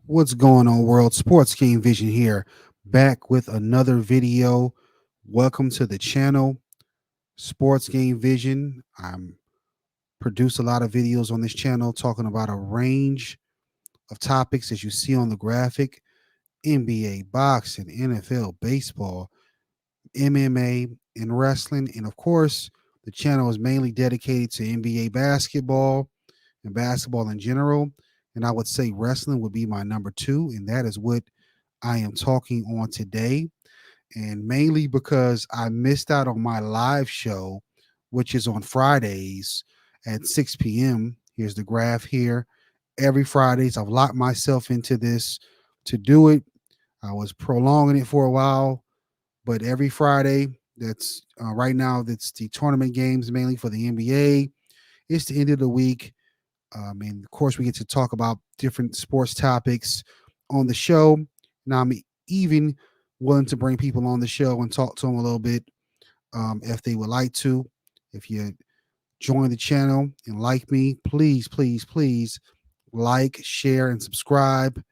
What's going on, world? Sports Game Vision here, back with another video. Welcome to the channel, Sports Game Vision. I'm produce a lot of videos on this channel talking about a range of topics as you see on the graphic: NBA, boxing, NFL, baseball, MMA, and wrestling. And of course, the channel is mainly dedicated to NBA basketball and basketball in general. And I would say wrestling would be my number two, and that is what I am talking on today. And mainly because I missed out on my live show, which is on Fridays at 6 p.m. Here's the graph here. Every Fridays, I've locked myself into this to do it. I was prolonging it for a while, but every Friday, that's right now, that's the tournament games mainly for the NBA. It's the end of the week. And of course, we get to talk about different sports topics on the show. Now, I'm even willing to bring people on the show and talk to them a little bit if they would like to. If you join the channel and like me, please, please, please like, share, and subscribe.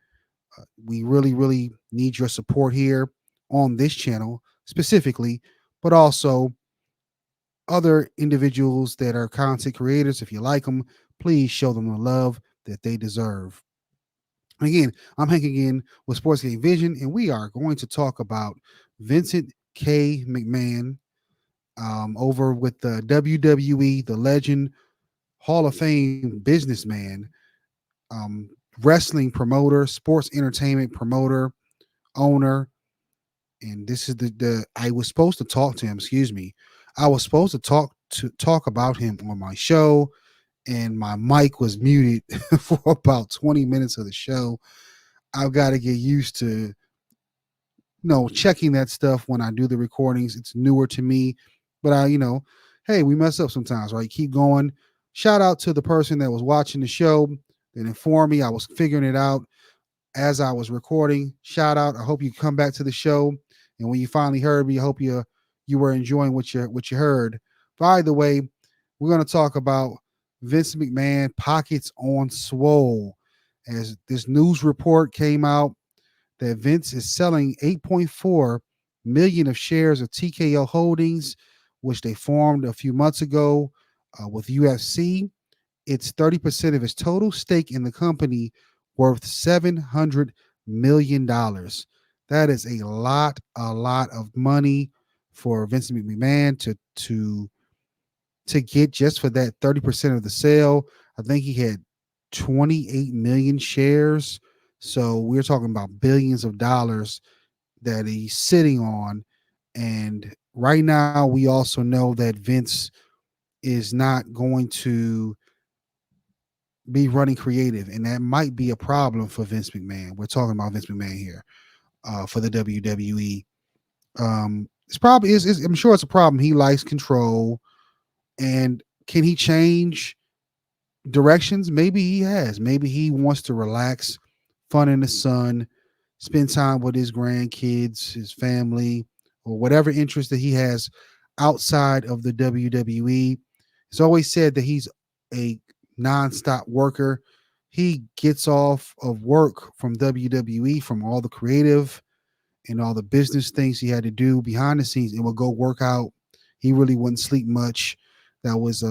We really, really need your support here on this channel specifically, but also other individuals that are content creators. If you like them, please show them the love that they deserve. Again, I'm Hank again with Sports Game Vision, and we are going to talk about Vincent K. McMahon over with the WWE, the legend, Hall of Fame businessman, um, wrestling promoter, sports entertainment promoter, owner. And this is the I was supposed to talk to him. Excuse me. I was supposed to talk about him on my show, and my mic was muted for about 20 minutes of the show. I've got to get used to checking that stuff when I do the recordings. It's newer to me, but hey, we mess up sometimes, right? Keep going. Shout out to the person that was watching the show that informed me. I was figuring it out as I was recording. Shout out. I hope you come back to the show, and when you finally heard me, I hope you were enjoying what you heard. By the way, we're going to talk about Vince McMahon pockets on swole, as this news report came out that Vince is selling 8.4 million of shares of TKO Holdings, which they formed a few months ago with UFC. It's 30% of his total stake in the company, worth $700 million. That is a lot of money for Vince McMahon to get just for that 30% of the sale. I think he had 28 million shares. So we're talking about billions of dollars that he's sitting on. And right now, we also know that Vince is not going to be running creative, and that might be a problem for Vince McMahon. We're talking about Vince McMahon here for the WWE. It's probably is. I'm sure it's a problem. He likes control, and can he change directions? Maybe he has. Maybe he wants to relax, fun in the sun, spend time with his grandkids, his family, or whatever interest that he has outside of the WWE. It's always said that he's a nonstop worker. He gets off of work from WWE, from all the creative and all the business things he had to do behind the scenes, and would go work out. He really wouldn't sleep much. That was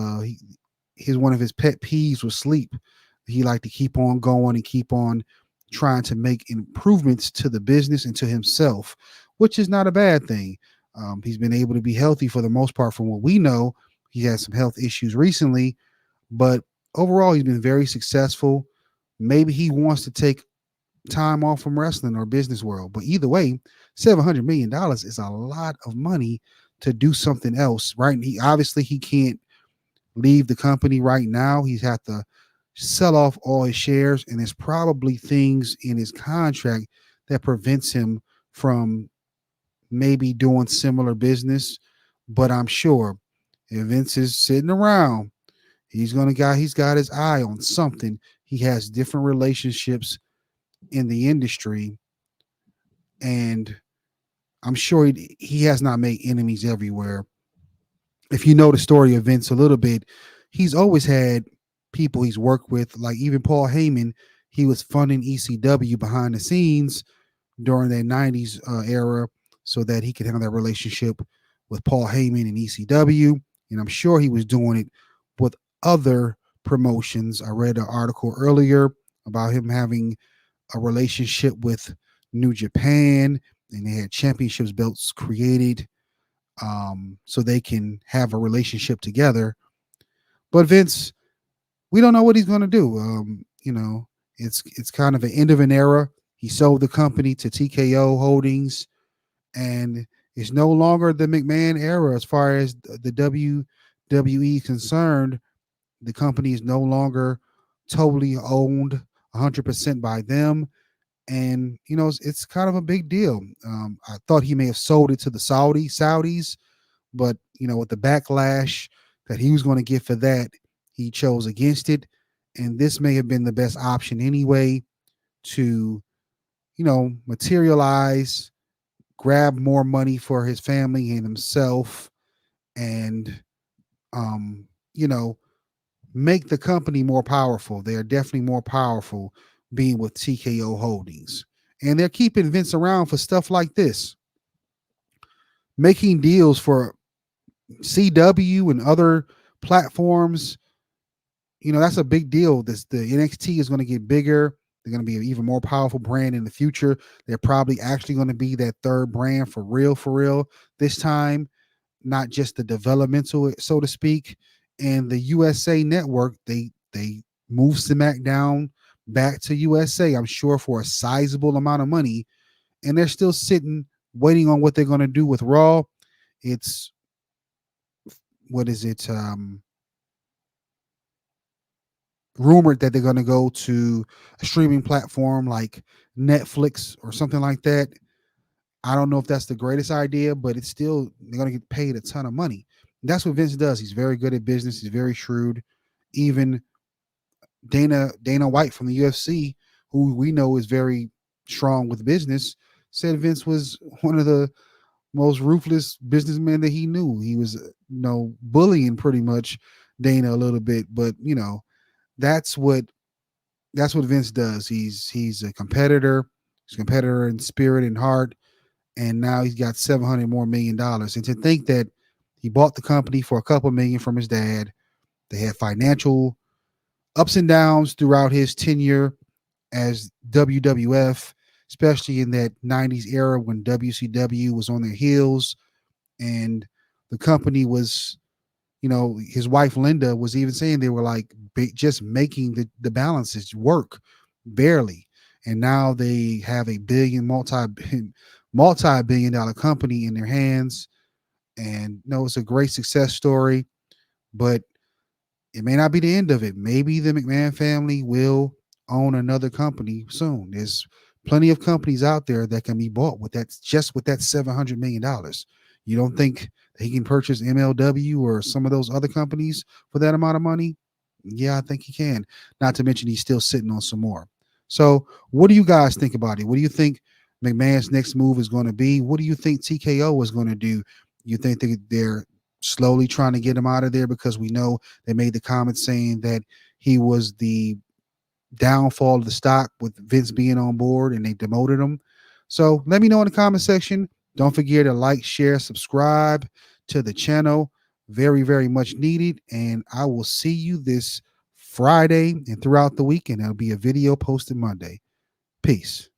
his one of his pet peeves was sleep. He liked to keep on going and keep on trying to make improvements to the business and to himself, which is not a bad thing. He's been able to be healthy for the most part, from what we know. He had some health issues recently, but overall, he's been very successful. Maybe he wants to take time off from wrestling or business world, but either way, $700 million is a lot of money to do something else, right? He obviously he can't leave the company right now. He's had to sell off all his shares, and there's probably things in his contract that prevents him from maybe doing similar business. But I'm sure if Vince is sitting around, he's got his eye on something. He has different relationships in the industry, and I'm sure he has not made enemies everywhere. If you know the story of Vince a little bit, he's always had people he's worked with, like even Paul Heyman. he was funding ECW behind the scenes during that 90s era so that he could have that relationship with Paul Heyman and ECW. And I'm sure he was doing it with other promotions. I read an article earlier about him having a relationship with New Japan, and they had championships belts created so they can have a relationship together. But Vince, we don't know what he's going to do. It's kind of an end of an era. He sold the company to TKO Holdings, and it's no longer the McMahon era as far as the WWE is concerned. The company is no longer totally owned 100% by them, and it's kind of a big deal. I thought he may have sold it to the Saudis, but with the backlash that he was going to get for that, he chose against it. And this may have been the best option anyway to materialize, grab more money for his family and himself, and um, you know make the company more powerful. They are definitely more powerful being with TKO Holdings, and they're keeping Vince around for stuff like this, making deals for CW and other platforms. That's a big deal. The NXT is going to get bigger. They're going to be an even more powerful brand in the future. They're probably actually going to be that third brand for real this time, not just the developmental, so to speak. And the USA Network, they move SmackDown back to USA, I'm sure for a sizable amount of money, and they're still sitting waiting on what they're going to do with Raw. It's what is it? Rumored that they're going to go to a streaming platform like Netflix or something like that. I don't know if that's the greatest idea, but it's still, they're going to get paid a ton of money. That's what Vince does. He's very good at business. He's very shrewd. Even Dana White from the UFC, who we know is very strong with business, said Vince was one of the most ruthless businessmen that he knew. He was, bullying pretty much Dana a little bit, but that's what Vince does. He's a competitor. He's a competitor in spirit and heart, and now he's got $700 million more. And to think that he bought the company for a couple million from his dad, they had financial ups and downs throughout his tenure as WWF, especially in that 90s era when WCW was on their heels, and the company was, his wife Linda was even saying they were like just making the balances work barely. And now they have a multi-billion dollar company in their hands. And it's a great success story, but it may not be the end of it. Maybe the McMahon family will own another company soon. There's plenty of companies out there that can be bought with that $700 million. You don't think that he can purchase MLW or some of those other companies for that amount of money? Yeah, I think he can. Not to mention he's still sitting on some more. So, what do you guys think about it? What do you think McMahon's next move is going to be? What do you think TKO is going to do? You think they're slowly trying to get him out of there because we know they made the comment saying that he was the downfall of the stock with Vince being on board and they demoted him. So let me know in the comment section. Don't forget to like, share, subscribe to the channel. Very, very much needed. And I will see you this Friday and throughout the week. And there'll be a video posted Monday. Peace.